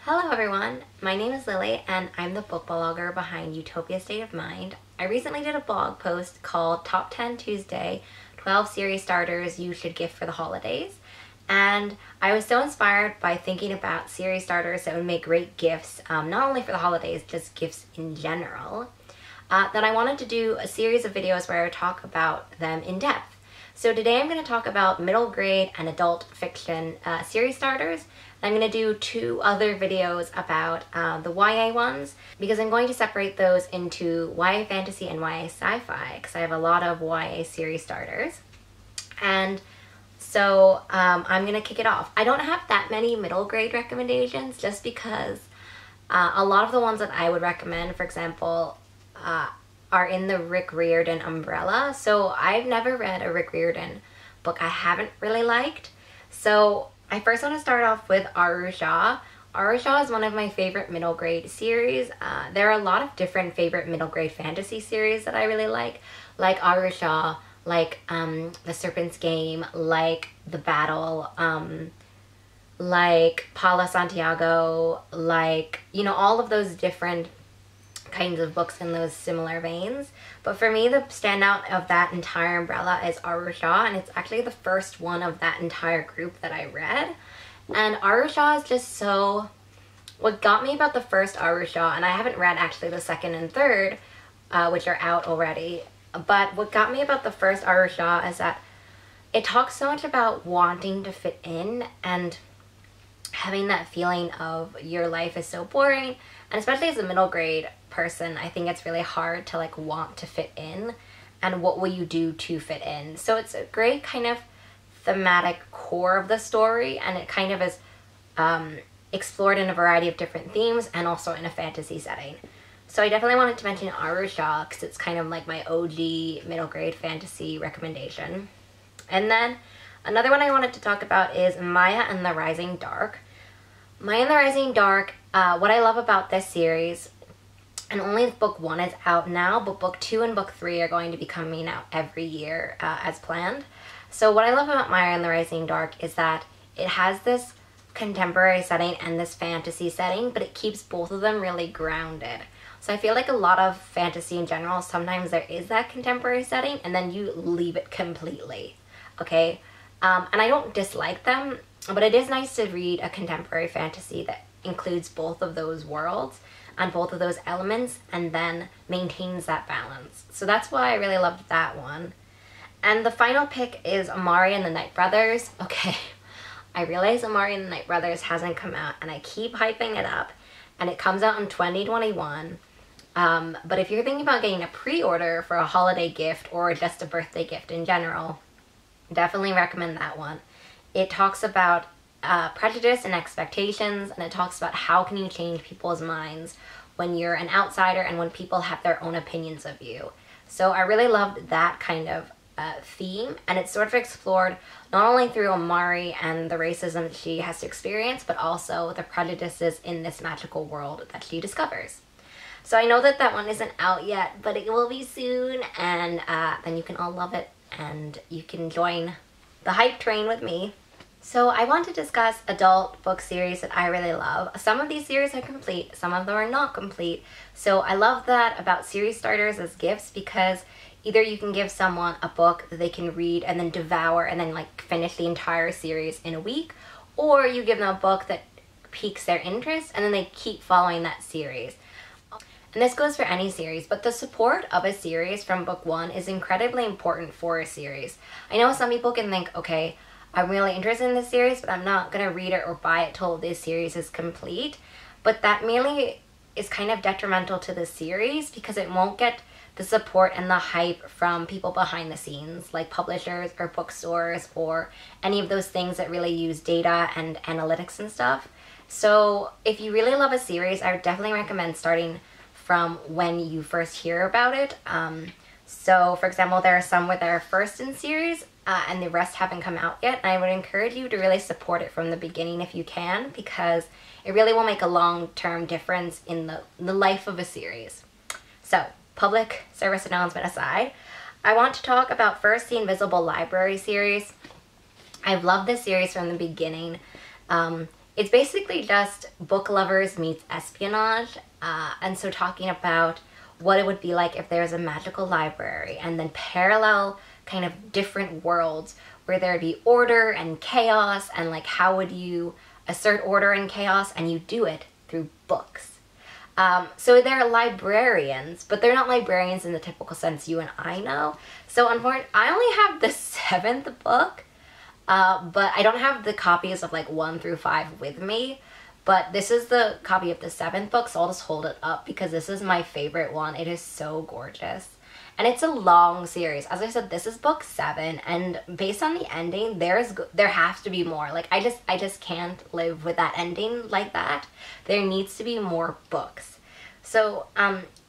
Hello everyone, my name is Lily and I'm the book blogger behind Utopia State of Mind. I recently did a blog post called Top 10 Tuesday, 12 series starters you should gift for the holidays. And I was so inspired by thinking about series starters that would make great gifts, not only for the holidays, just gifts in general, that I wanted to do a series of videos where I would talk about them in depth. So today I'm going to talk about middle grade and adult fiction series starters. I'm going to do two other videos about the YA ones because I'm going to separate those into YA fantasy and YA sci-fi because I have a lot of YA series starters. And so I'm going to kick it off. I don't have that many middle grade recommendations just because a lot of the ones that I would recommend, for example, are in the Rick Riordan umbrella. So I've never read a Rick Riordan book I haven't really liked. So I first want to start off with Aru Shah. Aru Shah is one of my favorite middle grade series. There are a lot of different favorite middle grade fantasy series that I really like Aru Shah, like The Serpent's Game, like The Battle, like Paula Santiago, like, you know, all of those different kinds of books in those similar veins. But for me, the standout of that entire umbrella is Aru Shah, and it's actually the first one of that entire group that I read. And Aru Shah is just so... What got me about the first Aru Shah, and I haven't read actually the second and third, which are out already, but what got me about the first Aru Shah is that it talks so much about wanting to fit in and having that feeling of your life is so boring. And especially as a middle grade person, I think it's really hard to like want to fit in, and what will you do to fit in. So it's a great kind of thematic core of the story, and it kind of is explored in a variety of different themes and also in a fantasy setting. So I definitely wanted to mention Aru Shah because it's kind of like my OG middle grade fantasy recommendation. And then another one I wanted to talk about is Maya and the Rising Dark. Maya and the Rising Dark, what I love about this series, and only book 1 is out now, but book 2 and book 3 are going to be coming out every year as planned. So what I love about Maya and the Rising Dark is that it has this contemporary setting and this fantasy setting, but it keeps both of them really grounded. So I feel like a lot of fantasy in general, sometimes there is that contemporary setting and then you leave it completely, okay? And I don't dislike them, but it is nice to read a contemporary fantasy that includes both of those worlds and both of those elements and then maintains that balance. So that's why I really loved that one. And the final pick is Amari and the Night Brothers. Okay, I realize Amari and the Night Brothers hasn't come out and I keep hyping it up, and it comes out in 2021. But if you're thinking about getting a pre-order for a holiday gift or just a birthday gift in general, definitely recommend that one. It talks about prejudice and expectations, and it talks about how can you change people's minds when you're an outsider and when people have their own opinions of you. So I really loved that kind of theme, and it's sort of explored not only through Amari and the racism that she has to experience, but also the prejudices in this magical world that she discovers. So I know that that one isn't out yet, but it will be soon, and then you can all love it and you can join the hype train with me. So I want to discuss adult book series that I really love. Some of these series are complete, some of them are not complete. So I love that about series starters as gifts, because either you can give someone a book that they can read and then devour and then like finish the entire series in a week, or you give them a book that piques their interest and then they keep following that series. And this goes for any series, but the support of a series from book 1 is incredibly important for a series. I know some people can think, okay, I'm really interested in this series, but I'm not going to read it or buy it till this series is complete. But that mainly is kind of detrimental to the series because it won't get the support and the hype from people behind the scenes, like publishers or bookstores or any of those things that really use data and analytics and stuff. So if you really love a series, I would definitely recommend starting from when you first hear about it. So for example, there are some where they're first in series and the rest haven't come out yet. And I would encourage you to really support it from the beginning if you can, because it really will make a long-term difference in the life of a series. So public service announcement aside, I want to talk about first the Invisible Library series. I've loved this series from the beginning. it's basically just book lovers meets espionage, and so talking about what it would be like if there's a magical library and then parallel kind of different worlds where there'd be order and chaos, and like how would you assert order and chaos, and you do it through books. So they're librarians, but they're not librarians in the typical sense you and I know. So unfortunately, I only have the 7th book, but I don't have the copies of like 1 through 5 with me. But this is the copy of the 7th book, so I'll just hold it up because this is my favorite one. It is so gorgeous. And it's a long series. As I said, this is book 7, and based on the ending, there has to be more. Like, I just can't live with that ending like that. There needs to be more books. So,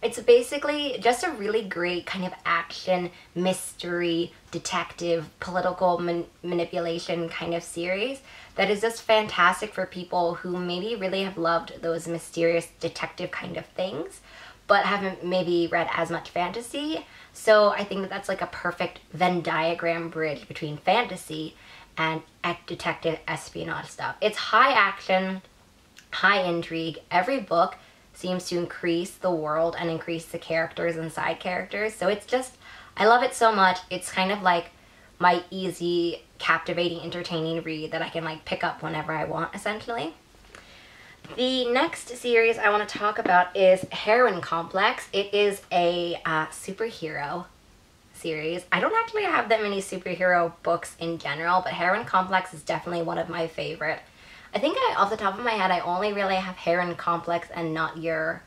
it's basically just a really great kind of action, mystery, detective, political manipulation kind of series that is just fantastic for people who maybe really have loved those mysterious detective kind of things, but haven't maybe read as much fantasy. So I think that that's like a perfect Venn diagram bridge between fantasy and detective espionage stuff. It's high action, high intrigue. Every book seems to increase the world and increase the characters and side characters. So it's just, I love it so much. It's kind of like my easy, captivating, entertaining read that I can like pick up whenever I want, essentially. The next series I want to talk about is Heroine Complex. It is a superhero series. I don't actually have that many superhero books in general, but Heroine Complex is definitely one of my favorite. I think off the top of my head, I only really have Heroine Complex and Not Your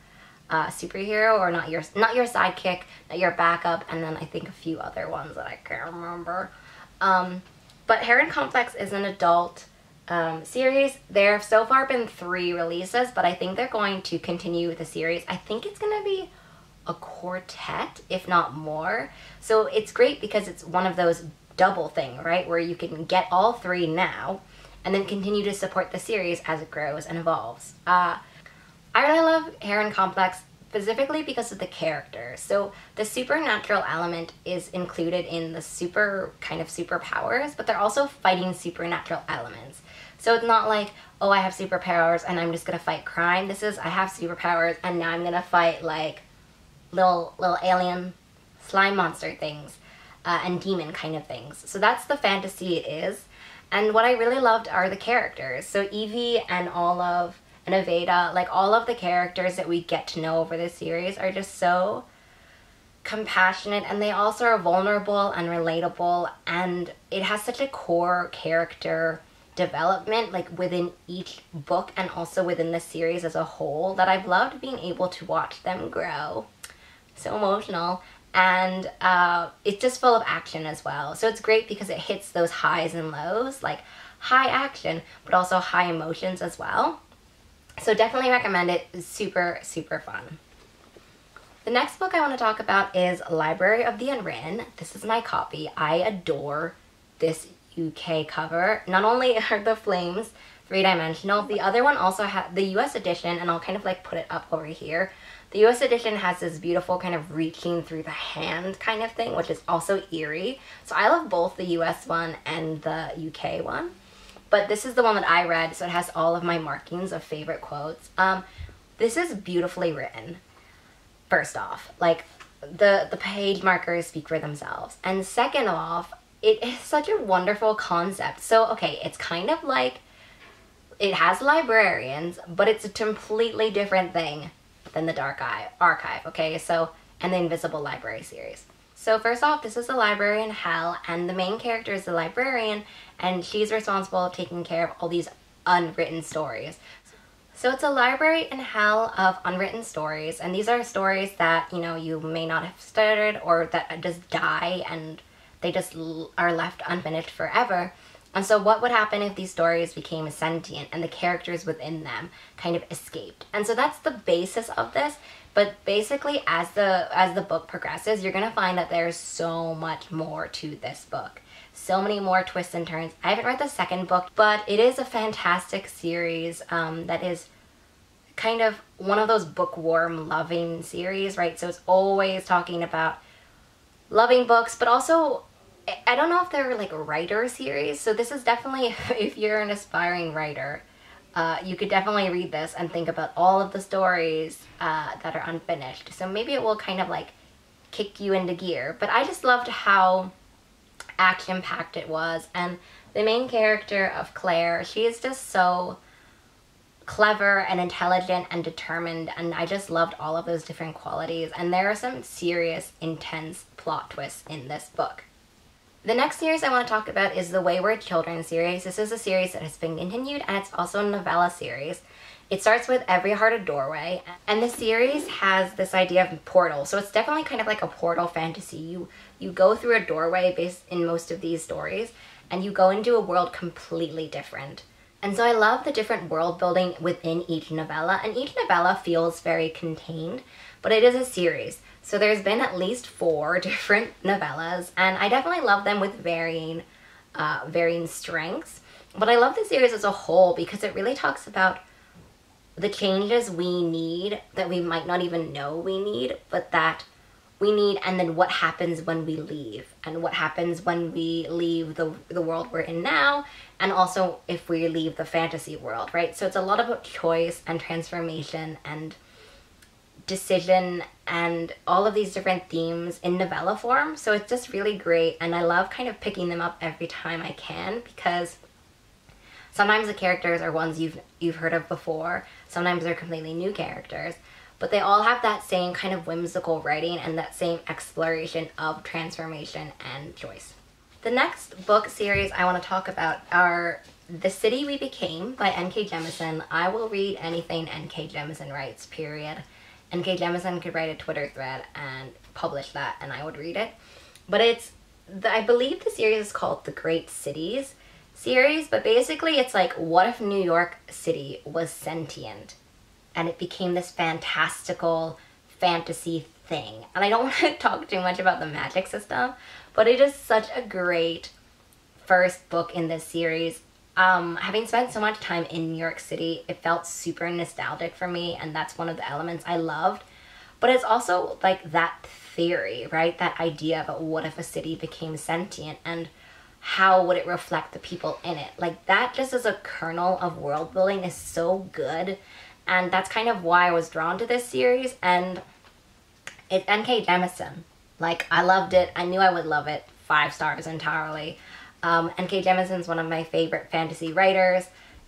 Superhero, or not your sidekick, Not Your Backup, and then I think a few other ones that I can't remember. But Heroine Complex is an adult series. There have so far been 3 releases, but I think they're going to continue the series. I think it's going to be a quartet, if not more. So it's great because it's one of those double thing, right? Where you can get all 3 now and then continue to support the series as it grows and evolves. I really love Heroine Complex specifically because of the characters. So the supernatural element is included in the superpowers, but they're also fighting supernatural elements. So it's not like, oh, I have superpowers and I'm just gonna fight crime. This is, I have superpowers and now I'm gonna fight like little alien slime monster things and demon kind of things. So that's the fantasy it is. And what I really loved are the characters. So Evie and Olive and Aveda, like all of the characters that we get to know over this series are just so compassionate, and they also are vulnerable and relatable, and it has such a core character development like within each book and also within the series as a whole that I've loved being able to watch them grow. So emotional. And it's just full of action as well. So it's great because it hits those highs and lows, like high action, but also high emotions as well. So definitely recommend it. It's super, super fun. The next book I want to talk about is Library of the Unwritten. This is my copy. I adore this UK cover. Not only are the flames 3-dimensional, the other one also has the US edition, and I'll kind of like put it up over here. The US edition has this beautiful kind of reaching through the hand kind of thing, which is also eerie. So I love both the US one and the UK one. But this is the one that I read, so it has all of my markings of favorite quotes. This is beautifully written, first off. Like, the page markers speak for themselves. And second off, it is such a wonderful concept. So, okay, it's kind of like, it has librarians, but it's a completely different thing than the Dark Archive, okay? So, and the Invisible Library series. So first off, this is a library in hell, and the main character is the librarian, and she's responsible for taking care of all these unwritten stories. So it's a library in hell of unwritten stories, and these are stories that, you know, you may not have started or that just die and they just are left unfinished forever. And so what would happen if these stories became sentient and the characters within them kind of escaped? And so that's the basis of this. But basically, as the book progresses, you're gonna find that there's so much more to this book. So many more twists and turns. I haven't read the second book, but it is a fantastic series that is kind of one of those bookworm loving series, right? So it's always talking about loving books, but also, I don't know if they're like writer series. So this is definitely, if you're an aspiring writer, you could definitely read this and think about all of the stories that are unfinished. So maybe it will kind of like kick you into gear. But I just loved how action-packed it was. And the main character of Claire, she is just so clever and intelligent and determined, and I just loved all of those different qualities. And there are some serious, intense plot twists in this book. The next series I want to talk about is the Wayward Children series. This is a series that has been continued, and it's also a novella series. It starts with Every Heart a Doorway, and the series has this idea of portal. So it's definitely kind of like a portal fantasy. You go through a doorway based in most of these stories, and you go into a world completely different. And so I love the different world building within each novella, and each novella feels very contained, but it is a series. So there's been at least 4 different novellas, and I definitely love them with varying strengths. But I love the series as a whole because it really talks about the changes we need that we might not even know we need, but that we need, and then what happens when we leave, and what happens when we leave the world we're in now, and also if we leave the fantasy world, right? So it's a lot about choice and transformation and decision and all of these different themes in novella form. So it's just really great, and I love kind of picking them up every time I can, because sometimes the characters are ones you've heard of before, sometimes they're completely new characters, but they all have that same kind of whimsical writing and that same exploration of transformation and choice. The next book series I want to talk about are The City We Became by N.K. Jemisin. I will read anything N.K. Jemisin writes, period. N.K. Jemisin could write a Twitter thread and publish that, and I would read it. But I believe the series is called The Great Cities series, but basically it's like, what if New York City was sentient? And it became this fantastical fantasy thing. And I don't want to talk too much about the magic system, but it is such a great first book in this series. Having spent so much time in New York City, it felt super nostalgic for me, and that's one of the elements I loved. But it's also like that theory, right? That idea of what if a city became sentient, and how would it reflect the people in it? Like, that just as a kernel of world building is so good. And that's kind of why I was drawn to this series. And it's N.K. Jemisin. Like, I loved it. I knew I would love it. 5 stars entirely. N.K. Jemisin's one of my favorite fantasy writers,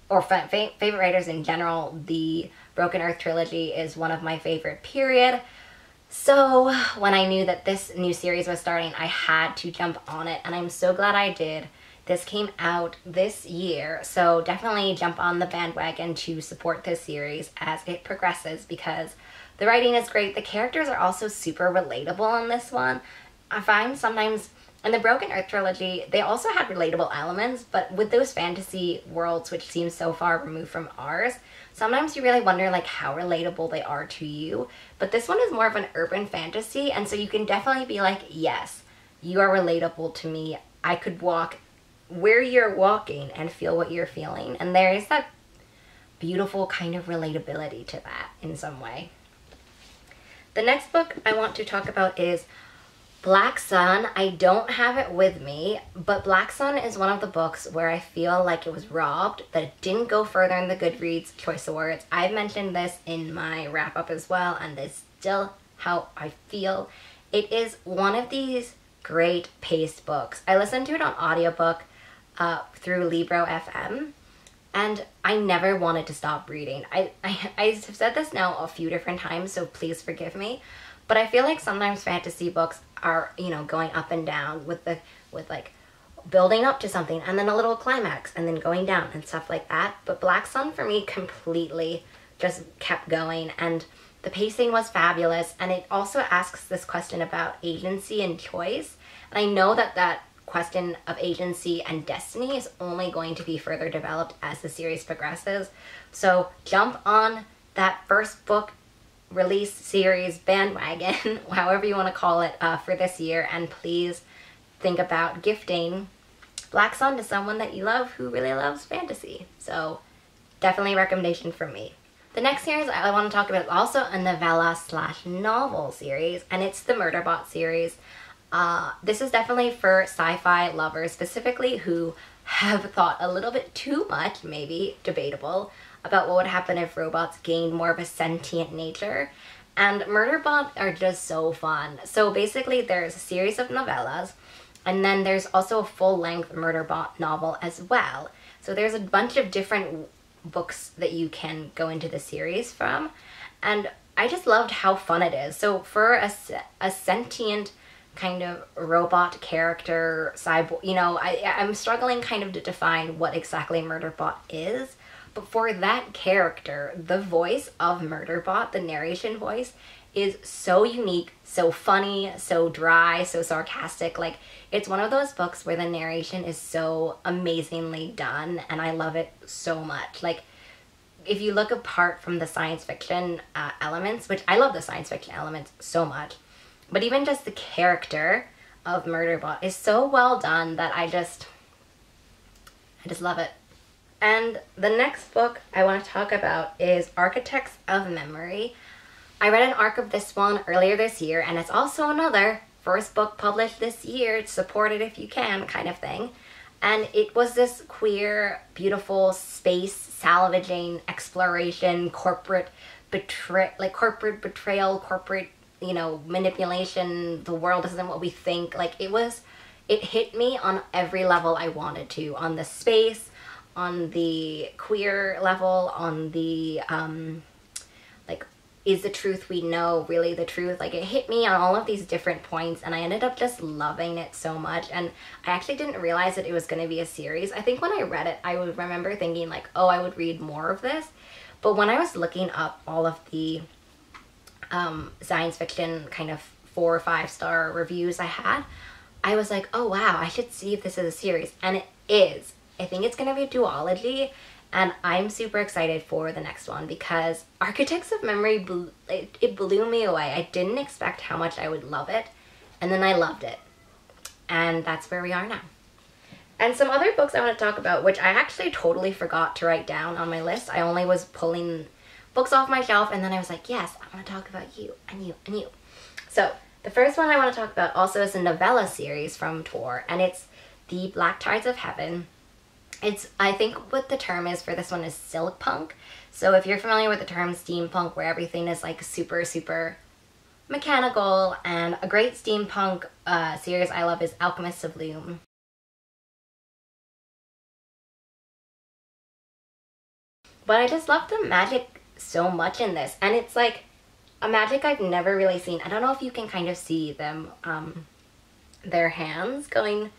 or favorite writers in general. The Broken Earth trilogy is one of my favorite, period. So when I knew that this new series was starting, I had to jump on it, and I'm so glad I did. This came out this year, so definitely jump on the bandwagon to support this series as it progresses, because the writing is great. The characters are also super relatable in this one. I find sometimes in the Broken Earth trilogy, they also had relatable elements, but with those fantasy worlds, which seem so far removed from ours, sometimes you really wonder like how relatable they are to you. But this one is more of an urban fantasy, and so you can definitely be like, yes, you are relatable to me. I could walk where you're walking and feel what you're feeling. And there is that beautiful kind of relatability to that in some way. The next book I want to talk about is Black Sun. I don't have it with me, but Black Sun is one of the books where I feel like it was robbed, that it didn't go further in the Goodreads Choice Awards. I've mentioned this in my wrap-up as well, and it's still how I feel. It is one of these great paced books. I listened to it on audiobook through Libro FM, and I never wanted to stop reading. I have said this now a few different times, so please forgive me, but I feel like sometimes fantasy books are, you know, going up and down with like building up to something and then a little climax and then going down and stuff like that. But Black Sun for me completely just kept going, and the pacing was fabulous, and it also asks this question about agency and choice. And I know that that question of agency and destiny is only going to be further developed as the series progresses. So jump on that first book release series bandwagon, however you want to call it, for this year, and please think about gifting Black Sun to someone that you love who really loves fantasy. So definitely a recommendation from me. The next series I want to talk about is also a novella/novel series, and it's the Murderbot series. This is definitely for sci-fi lovers, specifically who have thought a little bit too much, maybe debatable, about what would happen if robots gained more of a sentient nature. And Murderbot are just so fun. So basically there's a series of novellas, and then there's also a full-length Murderbot novel as well. So there's a bunch of different books that you can go into the series from. And I just loved how fun it is. So for a sentient kind of robot character, cyborg, you know, I'm struggling kind of to define what exactly Murderbot is. But for that character, the voice of Murderbot, the narration voice, is so unique, so funny, so dry, so sarcastic. Like, it's one of those books where the narration is so amazingly done, and I love it so much. Like, if you look apart from the science fiction elements, which I love the science fiction elements so much, but even just the character of Murderbot is so well done that I just love it. And the next book I want to talk about is Architects of Memory. I read an arc of this one earlier this year, and it's also another first book published this year, support it if you can kind of thing. And it was this queer, beautiful space salvaging exploration, corporate betrayal, corporate, you know, manipulation. The world isn't what we think. Like, it hit me on every level I wanted to, on the space, on the queer level, on the like, is the truth we know really the truth? Like, it hit me on all of these different points, and I ended up just loving it so much. And I actually didn't realize that it was going to be a series. I think when I read it, I would remember thinking like, oh, I would read more of this. But when I was looking up all of the science fiction kind of 4 or 5 star reviews I had, I was like, oh wow, I should see if this is a series. And it is. I think it's going to be a duology, and I'm super excited for the next one because Architects of Memory, it blew me away. I didn't expect how much I would love it, and then I loved it. And that's where we are now. And some other books I want to talk about, which I actually totally forgot to write down on my list. I only was pulling books off my shelf, and then I was like, yes, I want to talk about you, and you, and you. So the first one I want to talk about also is a novella series from Tor, and it's The Black Tides of Heaven. I think what the term is for this one is silk punk. So if you're familiar with the term steampunk, where everything is like super, super mechanical, and a great steampunk series I love is Alchemists of Loom. But I just love the magic so much in this, and it's like a magic I've never really seen. I don't know if you can kind of see them, their hands going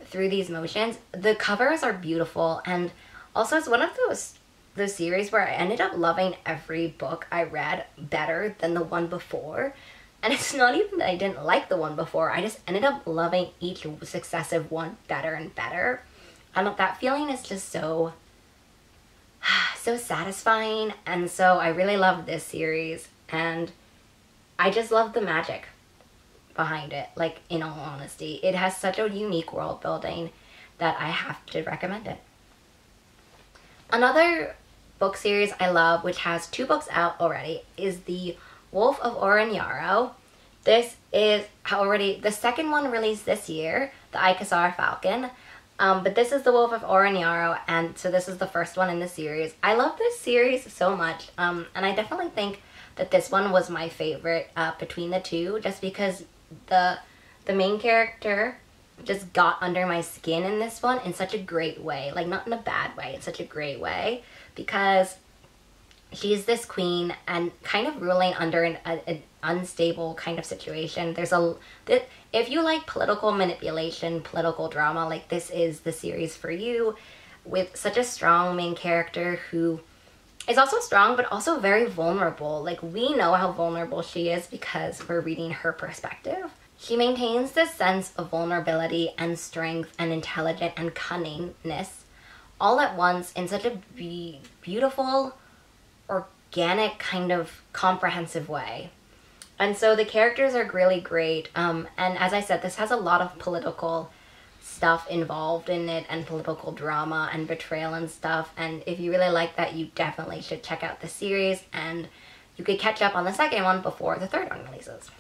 through these motions. The covers are beautiful, and also it's one of those series where I ended up loving every book I read better than the one before. And it's not even that I didn't like the one before, I just ended up loving each successive one better and better. And that feeling is just so satisfying, and so I really love this series, and I just love the magic behind it. Like, in all honesty, it has such a unique world building that I have to recommend it. Another book series I love, which has 2 books out already, is The Wolf of Oren Yaro. This is already the second one released this year, The Icosar Falcon. But this is The Wolf of Oren Yaro, and so this is the first one in the series. I love this series so much, and I definitely think that this one was my favorite between the 2, just because the main character just got under my skin in this one in such a great way. Like, not in a bad way, in such a great way, because she's this queen and kind of ruling under an unstable kind of situation. If you like political manipulation, political drama, like, this is the series for you, with such a strong main character who is also strong but also very vulnerable. Like, we know how vulnerable she is because we're reading her perspective. She maintains this sense of vulnerability and strength and intelligence and cunningness all at once in such a beautiful, organic, kind of comprehensive way. And so the characters are really great, and as I said, this has a lot of political stuff involved in it, and political drama and betrayal and stuff, and if you really like that, you definitely should check out the series, and you could catch up on the second one before the third one releases.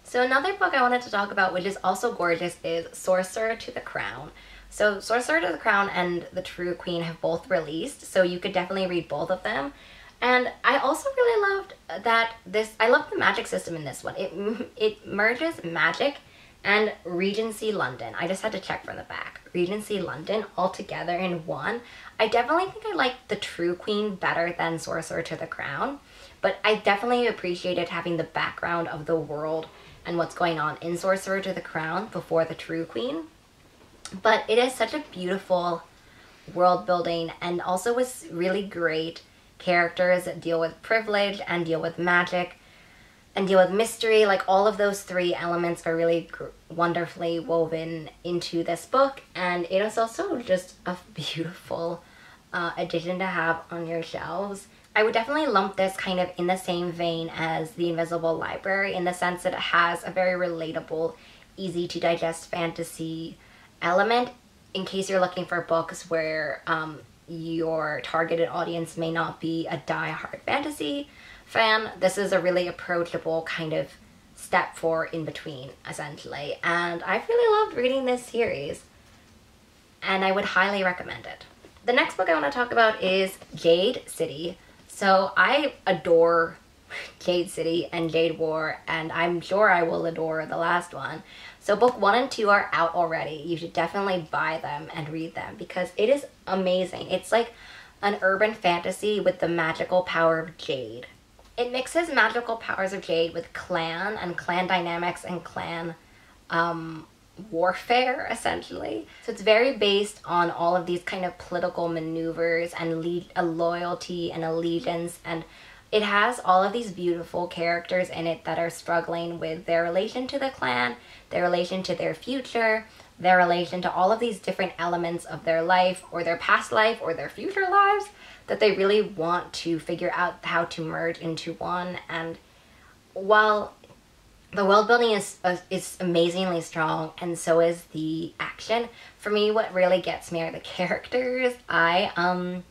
So another book I wanted to talk about, which is also gorgeous, is Sorcerer to the Crown. So Sorcerer to the Crown and The True Queen have both released, so you could definitely read both of them. And I also really loved that I love the magic system in this one. It merges magic and Regency London. I just had to check from the back. Regency London all together in one. I definitely think I like The True Queen better than Sorcerer to the Crown, but I definitely appreciated having the background of the world and what's going on in Sorcerer to the Crown before The True Queen. But it is such a beautiful world building, and also with really great characters that deal with privilege and deal with magic and deal with mystery. Like, all of those three elements are really wonderfully woven into this book, and it is also just a beautiful addition to have on your shelves. I would definitely lump this kind of in the same vein as The Invisible Library, in the sense that it has a very relatable, easy to digest fantasy element in case you're looking for books where your targeted audience may not be a die-hard fantasy fan. This is a really approachable kind of step 4 in between, essentially. And I really loved reading this series, and I would highly recommend it. The next book I want to talk about is Jade City. So I adore Jade City and Jade War, and I'm sure I will adore the last one. So book 1 and 2 are out already. You should definitely buy them and read them because it is amazing. It's like an urban fantasy with the magical power of Jade. It mixes magical powers of Jade with clan and clan dynamics and clan warfare, essentially. So it's very based on all of these kind of political maneuvers and a loyalty and allegiance, and it has all of these beautiful characters in it that are struggling with their relation to the clan, their relation to their future, their relation to all of these different elements of their life or their past life or their future lives that they really want to figure out how to merge into one. And while the world building is amazingly strong, and so is the action, for me what really gets me are the characters. I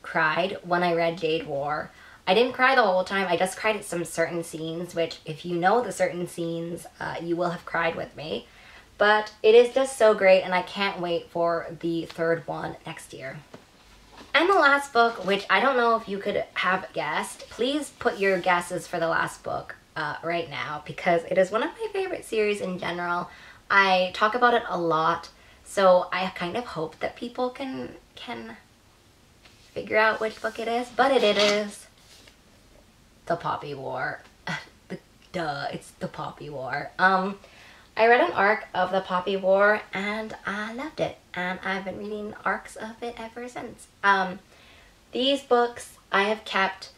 cried when I read Jade War. I didn't cry the whole time, I just cried at some certain scenes, which if you know the certain scenes, you will have cried with me. But it is just so great, and I can't wait for the third one next year. And the last book, which I don't know if you could have guessed, please put your guesses for the last book right now, because it is one of my favorite series in general. I talk about it a lot, so I kind of hope that people can figure out which book it is, but it is The Poppy War. Duh, it's The Poppy War. I read an arc of The Poppy War and I loved it, and I've been reading arcs of it ever since. These books I have kept.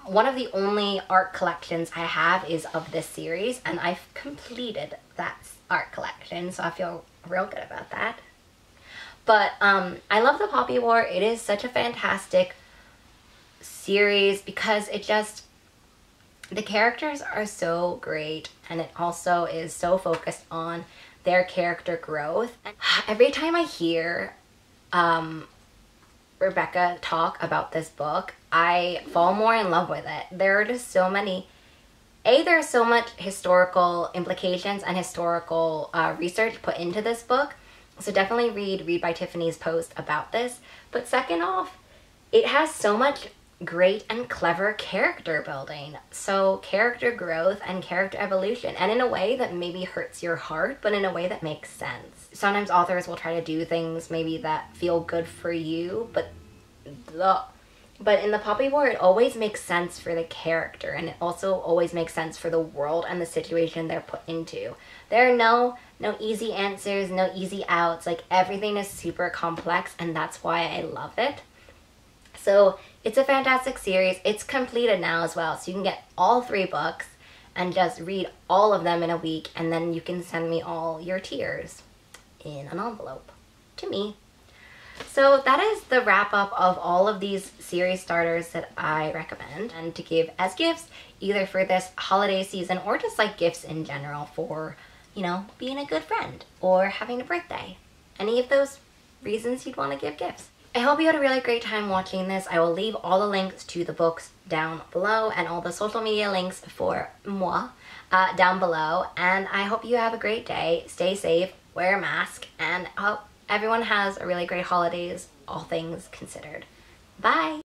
One of the only art collections I have is of this series, and I've completed that art collection, so I feel real good about that. But I love The Poppy War. It is such a fantastic series because the characters are so great, and it also is so focused on their character growth. And every time I hear Rebecca talk about this book, I fall more in love with it. There are just so many, there's so much historical implications and historical research put into this book, so definitely read by Tiffany's post about this. But second off, it has so much great and clever character building, so character growth and character evolution, and in a way that maybe hurts your heart, but in a way that makes sense. Sometimes authors will try to do things maybe that feel good for you, but in The Poppy War it always makes sense for the character, and it also always makes sense for the world and the situation they're put into. There are no easy answers, no easy outs. Like, everything is super complex, and that's why I love it. So it's a fantastic series. It's completed now as well, so you can get all 3 books and just read all of them in a week, and then you can send me all your tears in an envelope to me. So that is the wrap up of all of these series starters that I recommend and to give as gifts, either for this holiday season or just like gifts in general for, you know, being a good friend or having a birthday. Any of those reasons you'd want to give gifts. I hope you had a really great time watching this. I will leave all the links to the books down below and all the social media links for moi down below. And I hope you have a great day. Stay safe, wear a mask, and everyone has a really great holidays, all things considered. Bye!